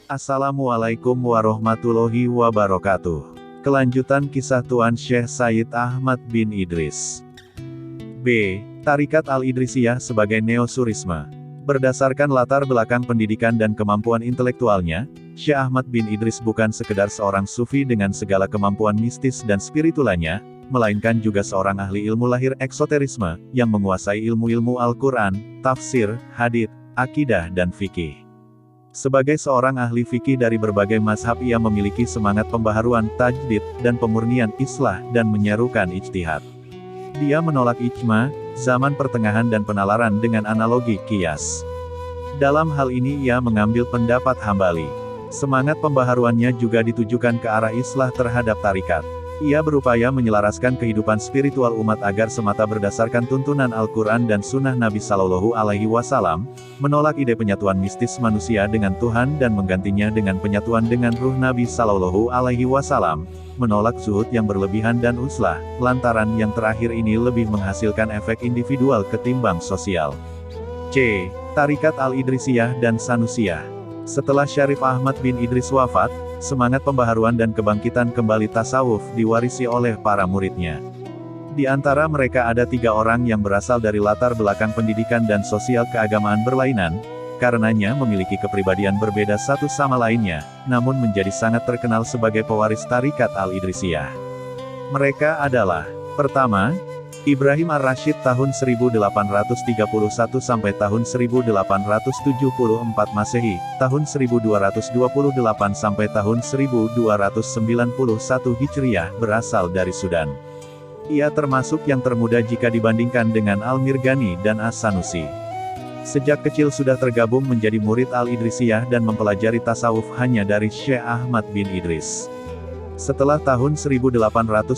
Assalamualaikum warahmatullahi wabarakatuh. Kelanjutan kisah Tuan Syekh Sayyid Ahmad bin Idris. B. Tarikat Al-Idrisiyah sebagai Neo-Surisme. Berdasarkan latar belakang pendidikan dan kemampuan intelektualnya, Syekh Ahmad bin Idris bukan sekedar seorang sufi dengan segala kemampuan mistis dan spiritualnya, melainkan juga seorang ahli ilmu lahir eksoterisme, yang menguasai ilmu-ilmu Al-Quran, tafsir, hadits, akidah dan fikih. Sebagai seorang ahli fikih dari berbagai mazhab, ia memiliki semangat pembaharuan, tajdid, dan pemurnian, islah, dan menyerukan ijtihad. Dia menolak ijma, zaman pertengahan dan penalaran dengan analogi qiyas. Dalam hal ini ia mengambil pendapat Hambali. Semangat pembaharuannya juga ditujukan ke arah islah terhadap tarikat. Ia berupaya menyelaraskan kehidupan spiritual umat agar semata berdasarkan tuntunan Al-Quran dan Sunnah Nabi Sallallahu Alaihi Wasallam, menolak ide penyatuan mistis manusia dengan Tuhan dan menggantinya dengan penyatuan dengan ruh Nabi Sallallahu Alaihi Wasallam, menolak zuhud yang berlebihan dan uslah, lantaran yang terakhir ini lebih menghasilkan efek individual ketimbang sosial. C. Tarikat Al-Idrisiyah dan Sanusiyah. Setelah Syarif Ahmad bin Idris wafat, semangat pembaharuan dan kebangkitan kembali tasawuf diwarisi oleh para muridnya. Di antara mereka ada 3 orang yang berasal dari latar belakang pendidikan dan sosial keagamaan berlainan, karenanya memiliki kepribadian berbeda satu sama lainnya, namun menjadi sangat terkenal sebagai pewaris tarikat Al-Idrisiyah. Mereka adalah: pertama, Ibrahim Ar-Rasyid tahun 1831 sampai tahun 1874 Masehi, tahun 1228 sampai tahun 1291 Hijriah, berasal dari Sudan. Ia termasuk yang termuda jika dibandingkan dengan Al-Mirghani dan As-Sanusi. Sejak kecil sudah tergabung menjadi murid Al-Idrisiyah dan mempelajari tasawuf hanya dari Syekh Ahmad bin Idris. Setelah tahun 1873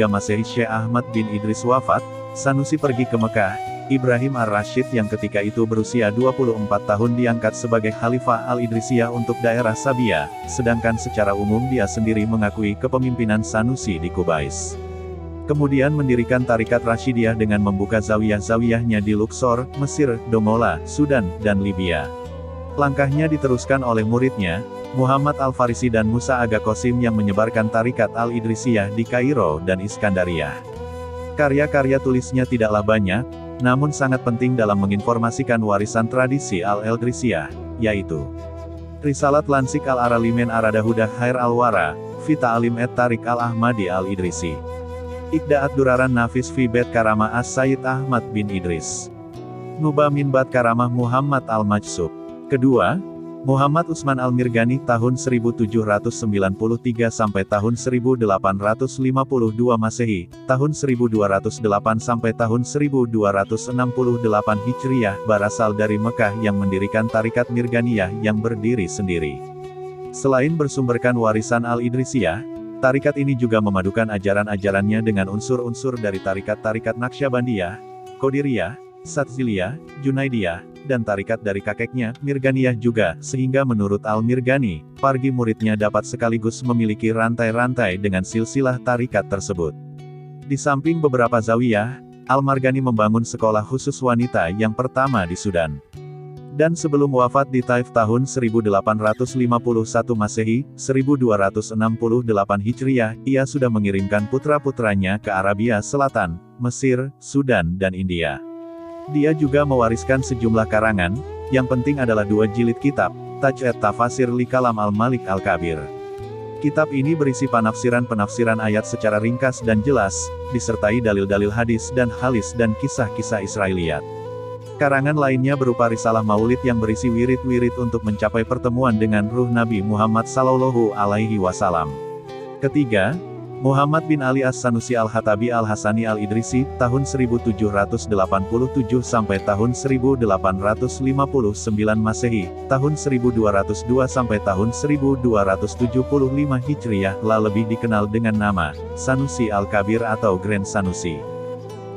Masehi Syekh Ahmad bin Idris wafat, Sanusi pergi ke Mekah. Ibrahim Ar-Rasyid yang ketika itu berusia 24 tahun diangkat sebagai Khalifah Al-Idrisiyah untuk daerah Sabia, sedangkan secara umum dia sendiri mengakui kepemimpinan Sanusi di Kubais. Kemudian mendirikan tarikat Rasyidiyah dengan membuka zawiyah-zawiyahnya di Luxor, Mesir, Dongola, Sudan, dan Libya. Langkahnya diteruskan oleh muridnya, Muhammad Al-Farisi dan Musa Aga Qasim yang menyebarkan tarikat Al-Idrisiyah di Kairo dan Iskandariah. Karya-karya tulisnya tidaklah banyak, namun sangat penting dalam menginformasikan warisan tradisi Al-Idrisiyah, yaitu Risalat Lansik Al-Aralimen Aradahudah Khair Al-Wara, Fi Ta'alim et-Tarik Al-Ahmadi Al-Idrisi. Iqda'at Duraran Nafis Fi Bet Karamah As-Sayyid Ahmad bin Idris. Nuba Minbat Karamah Muhammad Al-Majsub. Kedua, Muhammad Utsman Al-Mirghani tahun 1793 sampai tahun 1852 Masehi, tahun 1208 sampai tahun 1268 Hijriah, berasal dari Mekah yang mendirikan tarikat Mirghaniyah yang berdiri sendiri. Selain bersumberkan warisan Al-Idrisiyah, tarikat ini juga memadukan ajaran-ajarannya dengan unsur-unsur dari tarikat-tarikat Naqsyabandiyah, Qadiriyah, Sadziliyah, Junaidiyah, dan tarikat dari kakeknya, Mirghaniyah juga, sehingga menurut Al-Mirghani, pargi muridnya dapat sekaligus memiliki rantai-rantai dengan silsilah tarikat tersebut. Di samping beberapa zawiyah, Al-Marghani membangun sekolah khusus wanita yang pertama di Sudan. Dan sebelum wafat di Taif tahun 1851 Masehi, 1268 Hijriah, ia sudah mengirimkan putra-putranya ke Arabia Selatan, Mesir, Sudan dan India. Dia juga mewariskan sejumlah karangan, yang penting adalah 2 jilid kitab, Taj et-Tafasir li Kalam Al-Malik Al-Kabir. Kitab ini berisi penafsiran-penafsiran ayat secara ringkas dan jelas, disertai dalil-dalil hadis dan kisah-kisah Israiliyat. Karangan lainnya berupa risalah maulid yang berisi wirid-wirid untuk mencapai pertemuan dengan ruh Nabi Muhammad Sallallahu Alaihi Wasallam. Ketiga, Muhammad bin Ali As-Sanusi Al-Hatabi Al-Hasani Al-Idrisi, tahun 1787 sampai tahun 1859 Masehi, tahun 1202 sampai tahun 1275 Hijriah, lebih dikenal dengan nama Sanusi Al-Kabir atau Grand Sanusi.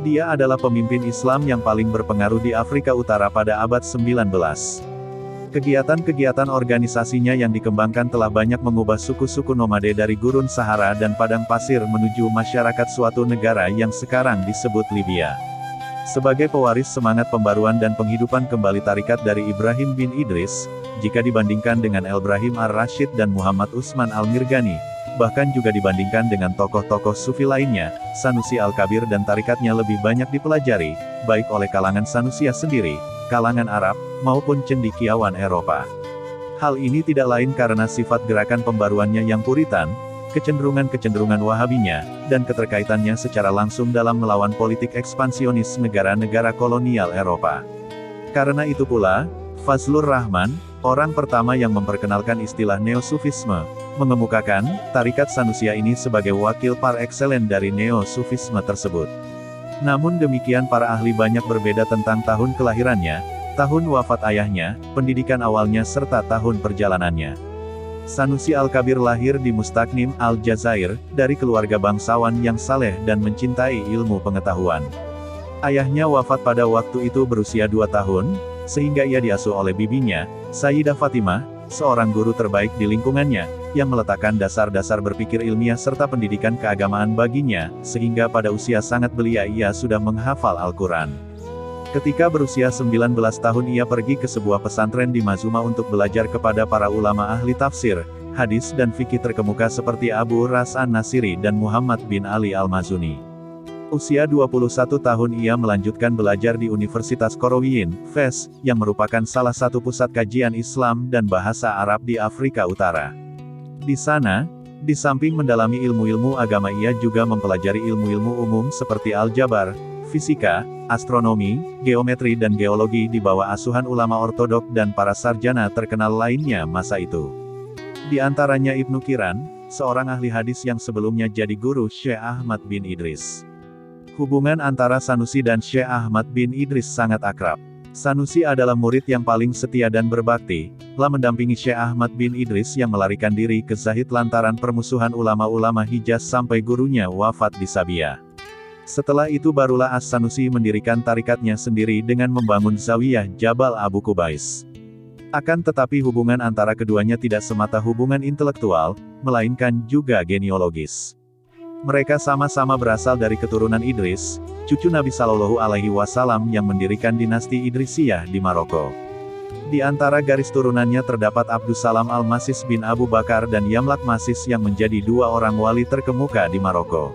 Dia adalah pemimpin Islam yang paling berpengaruh di Afrika Utara pada abad 19. Kegiatan-kegiatan organisasinya yang dikembangkan telah banyak mengubah suku-suku nomade dari gurun Sahara dan padang pasir menuju masyarakat suatu negara yang sekarang disebut Libya. Sebagai pewaris semangat pembaruan dan penghidupan kembali tarikat dari Ibrahim bin Idris, jika dibandingkan dengan Ibrahim ar-Rasyid dan Muhammad Utsman al-Mirghani, bahkan juga dibandingkan dengan tokoh-tokoh sufi lainnya, Sanusi al-Kabir dan tarikatnya lebih banyak dipelajari, baik oleh kalangan Sanusiyah sendiri, kalangan Arab, maupun cendekiawan Eropa. Hal ini tidak lain karena sifat gerakan pembaruannya yang puritan, kecenderungan-kecenderungan Wahabinya, dan keterkaitannya secara langsung dalam melawan politik ekspansionis negara-negara kolonial Eropa. Karena itu pula, Fazlur Rahman, orang pertama yang memperkenalkan istilah Neo-Sufisme, mengemukakan, tarikat Sanusiyah ini sebagai wakil par excellence dari Neo-Sufisme tersebut. Namun demikian para ahli banyak berbeda tentang tahun kelahirannya, tahun wafat ayahnya, pendidikan awalnya serta tahun perjalanannya. Sanusi al-Kabir lahir di Mustaqnim, Aljazair, dari keluarga bangsawan yang saleh dan mencintai ilmu pengetahuan. Ayahnya wafat pada waktu itu berusia 2 tahun, sehingga ia diasuh oleh bibinya, Sayyidah Fatimah, seorang guru terbaik di lingkungannya, yang meletakkan dasar-dasar berpikir ilmiah serta pendidikan keagamaan baginya, sehingga pada usia sangat belia ia sudah menghafal Al-Quran. Ketika berusia 19 tahun ia pergi ke sebuah pesantren di Mazuma untuk belajar kepada para ulama ahli tafsir, hadis dan fikih terkemuka seperti Abu Ras an-Nasiri dan Muhammad bin Ali al-Mazuni. Usia 21 tahun ia melanjutkan belajar di Universitas Qarawiyyin, Fes, yang merupakan salah satu pusat kajian Islam dan bahasa Arab di Afrika Utara. Di sana, di samping mendalami ilmu-ilmu agama ia juga mempelajari ilmu-ilmu umum seperti aljabar, fisika, astronomi, geometri dan geologi di bawah asuhan ulama ortodok dan para sarjana terkenal lainnya masa itu. Di antaranya Ibnu Qiran, seorang ahli hadis yang sebelumnya jadi guru Syekh Ahmad bin Idris. Hubungan antara Sanusi dan Syekh Ahmad bin Idris sangat akrab. Sanusi adalah murid yang paling setia dan berbakti, telah mendampingi Syekh Ahmad bin Idris yang melarikan diri ke Zahid lantaran permusuhan ulama-ulama Hijaz sampai gurunya wafat di Sabia. Setelah itu barulah As-Sanusi mendirikan tarikatnya sendiri dengan membangun Zawiyah Jabal Abu Kubais. Akan tetapi hubungan antara keduanya tidak semata hubungan intelektual, melainkan juga genealogis. Mereka sama-sama berasal dari keturunan Idris, cucu Nabi Shallallahu Alaihi Wasallam yang mendirikan dinasti Idrisiyah di Maroko. Di antara garis turunannya terdapat Abdussalam al-Masis bin Abu Bakar dan Yamlak Masis yang menjadi 2 orang wali terkemuka di Maroko.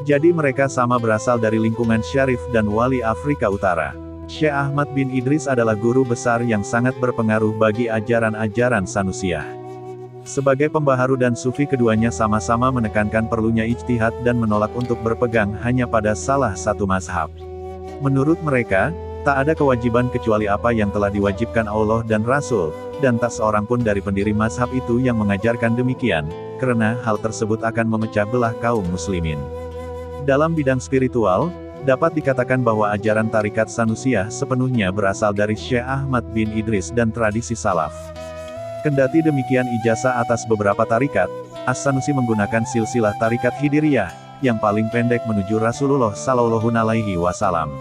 Jadi mereka sama berasal dari lingkungan syarif dan wali Afrika Utara. Syekh Ahmad bin Idris adalah guru besar yang sangat berpengaruh bagi ajaran-ajaran Sanusiyah. Sebagai pembaharu dan sufi keduanya sama-sama menekankan perlunya ijtihad dan menolak untuk berpegang hanya pada salah satu mazhab. Menurut mereka, tak ada kewajiban kecuali apa yang telah diwajibkan Allah dan Rasul, dan tak seorang pun dari pendiri mazhab itu yang mengajarkan demikian, karena hal tersebut akan memecah belah kaum muslimin. Dalam bidang spiritual, dapat dikatakan bahwa ajaran tarikat Sanusiyah sepenuhnya berasal dari Syekh Ahmad bin Idris dan tradisi salaf. Kendati demikian ijazah atas beberapa tarikat, As-Sanusi menggunakan silsilah tarikat Hidiriyah, yang paling pendek menuju Rasulullah Shallallahu Alaihi Wasallam.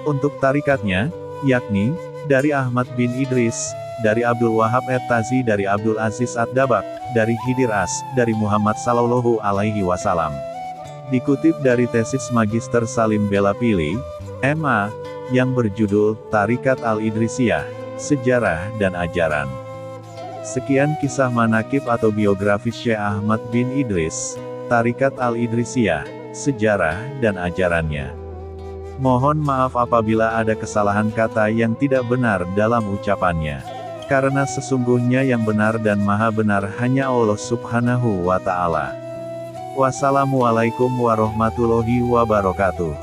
Untuk tarikatnya, yakni, dari Ahmad bin Idris, dari Abdul Wahab at-Tazi, dari Abdul Aziz ad-Dabak, dari Hidir As, dari Muhammad Shallallahu Alaihi Wasallam. Dikutip dari tesis Magister Salim Belapili, MA, yang berjudul Tarikat Al-Idrisiyah, Sejarah dan Ajaran. Sekian kisah manakib atau biografi Syekh Ahmad bin Idris, Tarikat Al-Idrisiyah, Sejarah dan Ajarannya. Mohon maaf apabila ada kesalahan kata yang tidak benar dalam ucapannya. Karena sesungguhnya yang benar dan maha benar hanya Allah Subhanahu wa Ta'ala. Wassalamualaikum warahmatullahi wabarakatuh.